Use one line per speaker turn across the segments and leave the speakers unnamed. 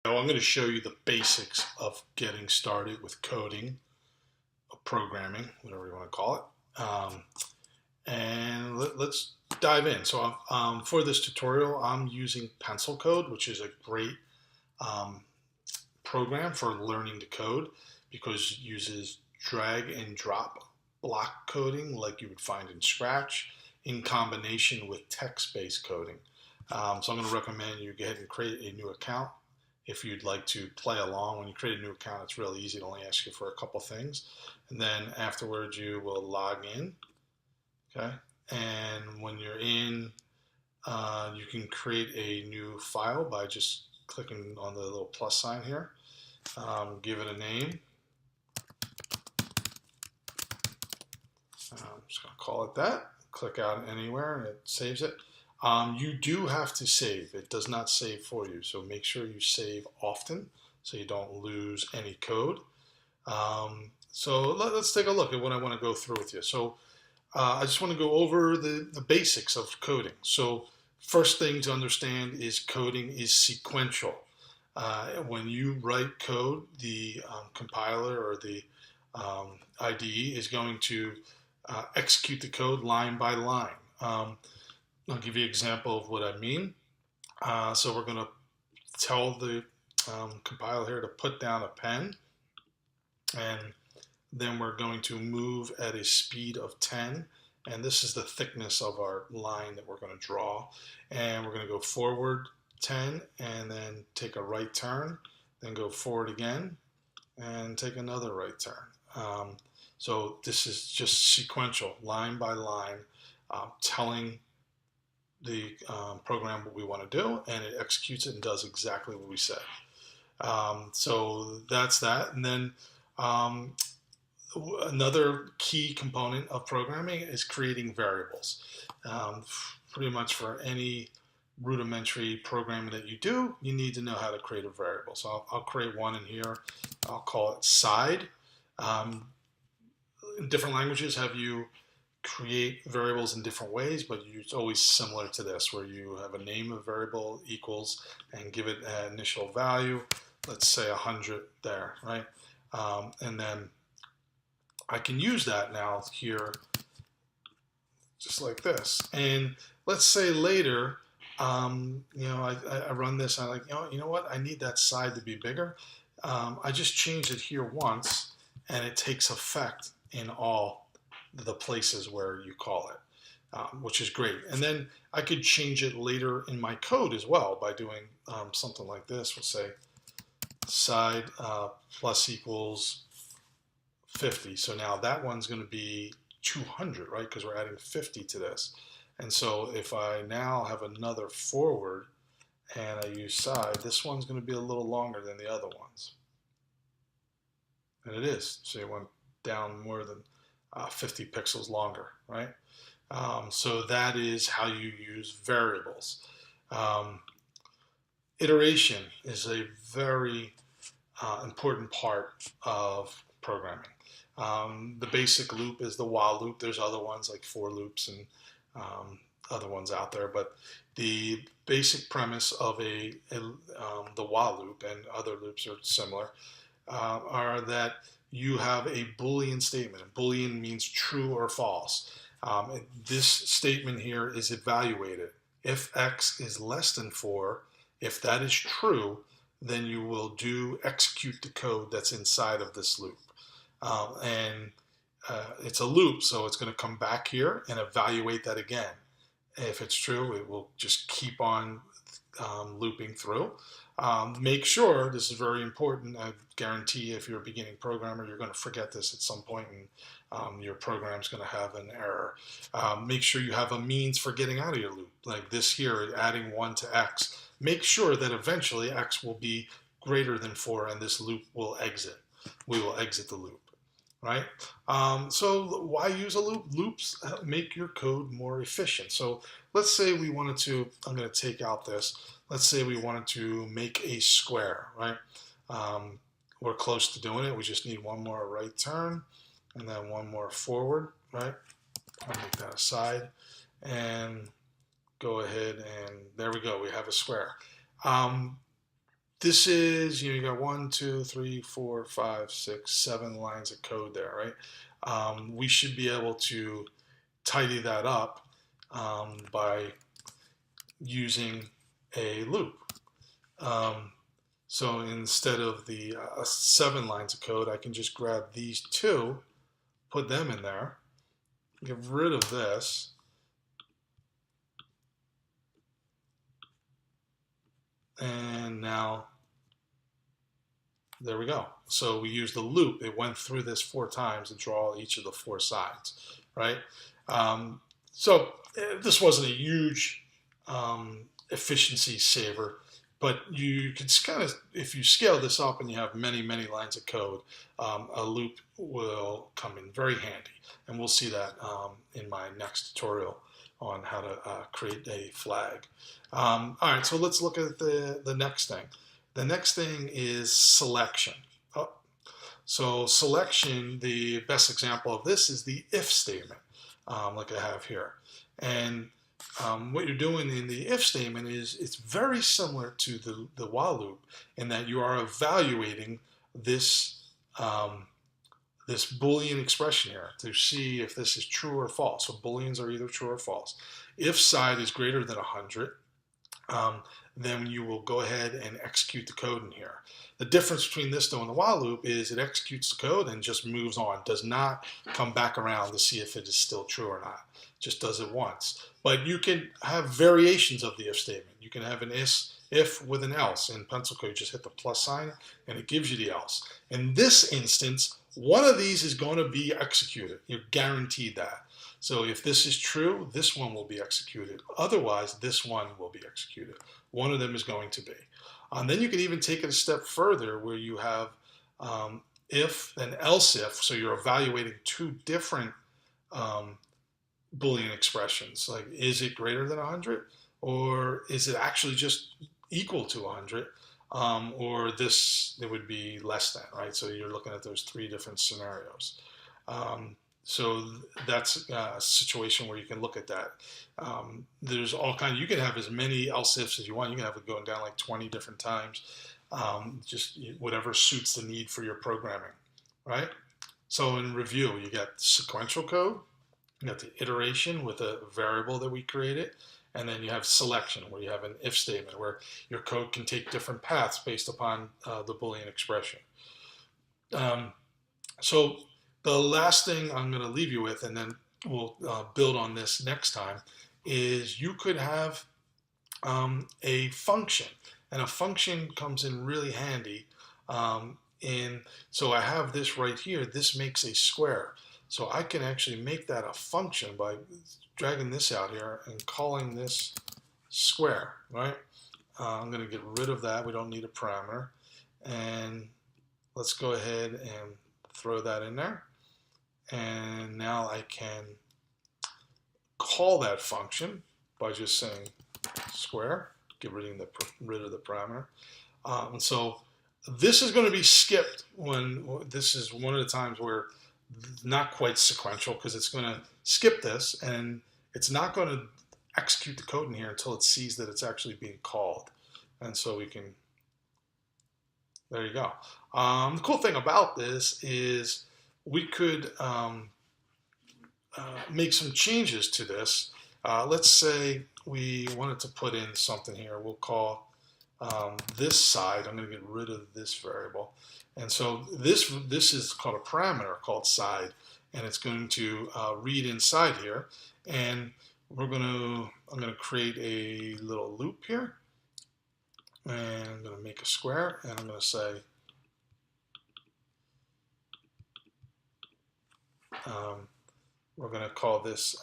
I'm going to show you the basics of getting started with coding, or programming, whatever you want to call it. And let's dive in. So for this tutorial, I'm using Pencilcode, which is a great um, program for learning to code because it uses drag and drop block coding like you would find in Scratch in combination with text-based coding. So I'm going to recommend you go ahead and create a new account. If you'd like to play along, when you create a new account, it's really easy. It only asks you for a couple things. And then afterwards, you will log in. Okay. And when you're in, you can create a new file by just clicking on the little plus sign here. Give it a name. I'm just going to call it that. Click out anywhere and it saves it. You do have to save. It does not save for you. So make sure you save often so you don't lose any code. So let's take a look at what I want to go through with you. So I just want to go over the basics of coding. So first thing to understand is coding is sequential. When you write code, the compiler or the IDE is going to execute the code line by line. I'll give you an example of what I mean. So we're going to tell the compiler here to put down a pen, and then we're going to move at a speed of 10, and this is the thickness of our line that we're going to draw. And we're going to go forward 10 and then take a right turn, then go forward again and take another right turn. So this is just sequential, line by line, telling the program what we want to do, and it executes it and does exactly what we said. So that's that. And then another key component of programming is creating variables. Pretty much for any rudimentary programming that you do, you need to know how to create a variable. So I'll create one in here. I'll call it side. In different languages have you create variables in different ways, but it's always similar to this, where you have a name of variable equals and give it an initial value. Let's say 100 there, right? And then I can use that now here just like this. And let's say later, I run this, and I'm like, you know what? I need that side to be bigger. I just change it here once, and it takes effect in all the places where you call it, which is great. And then I could change it later in my code as well by doing something like this. We'll say side plus equals 50. So now that one's going to be 200, right? Because we're adding 50 to this. And so if I now have another forward and I use side, this one's going to be a little longer than the other ones. And it is. So it went down more than 50 pixels longer, right? So that is how you use variables. Iteration is a very important part of programming. The basic loop is the while loop. There's other ones like for loops and other ones out there, but the basic premise of the while loop, and other loops are similar, are that you have a Boolean statement. A Boolean means true or false. This statement here is evaluated. If x is less than 4, if that is true, then you will execute the code that's inside of this loop. It's a loop, so it's going to come back here and evaluate that again. If it's true, it will just keep on looping through. Make sure, this is very important, I guarantee if you're a beginning programmer, you're going to forget this at some point, and your program's going to have an error. Make sure you have a means for getting out of your loop, like this here, adding 1 to x. Make sure that eventually x will be greater than 4 and this loop will exit. We will exit the loop, right? So why use a loop? Loops make your code more efficient. So let's say we wanted to, I'm going to take out this, let's say we wanted to make a square, right? We're close to doing it. We just need one more right turn and then one more forward, right? I'll make that aside and go ahead, and there we go. We have a square. this is, you got 1, 2, 3, 4, 5, 6, 7 lines of code there, right? We should be able to tidy that up by using a loop. So instead of the 7 lines of code, I can just grab these 2, put them in there, get rid of this, and now there we go. So we used the loop. It went through this 4 times to draw each of the 4 sides, right? So this wasn't a huge efficiency saver, but you could kind of, if you scale this up and you have many, many lines of code, a loop will come in very handy. And we'll see that in my next tutorial on how to create a flag. All right, so let's look at the next thing. The next thing is selection. So selection, the best example of this is the if statement, like I have here. And what you're doing in the if statement is it's very similar to the while loop in that you are evaluating this this Boolean expression here to see if this is true or false. So Booleans are either true or false. If side is greater than 100, then you will go ahead and execute the code in here. The difference between this though and the while loop is it executes the code and just moves on, does not come back around to see if it is still true or not. Just does it once. But you can have variations of the if statement. You can have an if with an else. In Pencilcode, you just hit the plus sign and it gives you the else. In this instance, one of these is going to be executed. You're guaranteed that. So if this is true, this one will be executed. Otherwise, this one will be executed. One of them is going to be. Then you can even take it a step further where you have if and else if. So you're evaluating 2 different Boolean expressions. Like, is it greater than 100? Or is it actually just equal to 100? Or this, it would be less than, right? So you're looking at those 3 different scenarios. So that's a situation where you can look at that. There's all kinds. You can have as many else ifs as you want. You can have it going down like 20 different times. Just whatever suits the need for your programming, right? So in review, you got sequential code, you got the iteration with a variable that we created, and then you have selection where you have an if statement where your code can take different paths based upon the Boolean expression. So the last thing I'm going to leave you with, and then we'll build on this next time, is you could have a function. And a function comes in really handy. So I have this right here. This makes a square. So I can actually make that a function by dragging this out here and calling this square, right? I'm going to get rid of that. We don't need a parameter. And let's go ahead and throw that in there. And now I can call that function by just saying square, get rid of the parameter. And so this is going to be skipped when this is one of the times where not quite sequential, because it's going to skip this and it's not going to execute the code in here until it sees that it's actually being called. And so we can, there you go. The cool thing about this is we could make some changes to this. Let's say we wanted to put in something here. We'll call this side. I'm going to get rid of this variable. And so this is called a parameter called side, and it's going to read inside here. And I'm going to create a little loop here, and I'm going to make a square, and I'm going to say we're going to call this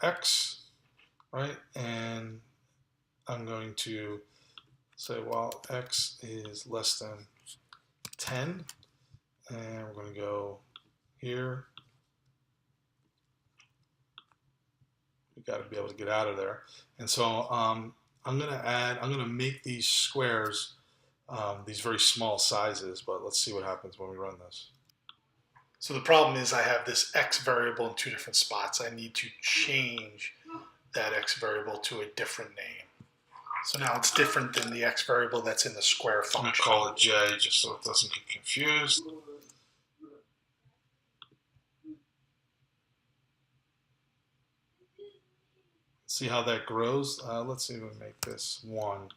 x, right? And I'm going to say, well, x is less than 10, and we're going to go here. We got to be able to get out of there. And so I'm going to make these squares these very small sizes, but let's see what happens when we run this. So the problem is I have this x variable in 2 different spots. I need to change that x variable to a different name.
So now it's different than the x variable that's in the square
I'm going to
function.
call it j just so it doesn't get confused. See how that grows? Let's see if we make this 1.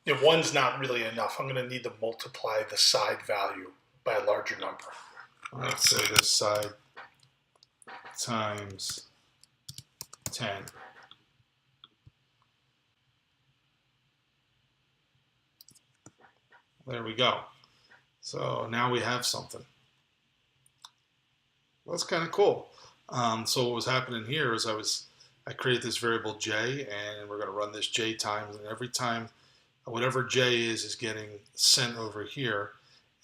Yeah, 1's not really enough. I'm going to need to multiply the side value by a larger number.
Let's say this side times 10. There we go. So now we have something. That's kind of cool. So what was happening here is I created this variable j, and we're going to run this j times, and every time whatever j is getting sent over here,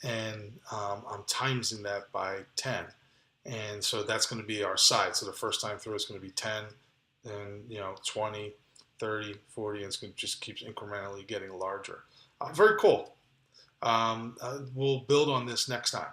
and I'm timesing that by 10. And so that's going to be our side. So the first time through is going to be 10, then 20, 30, 40, and it's going to just keep incrementally getting larger. Very cool. We'll build on this next time.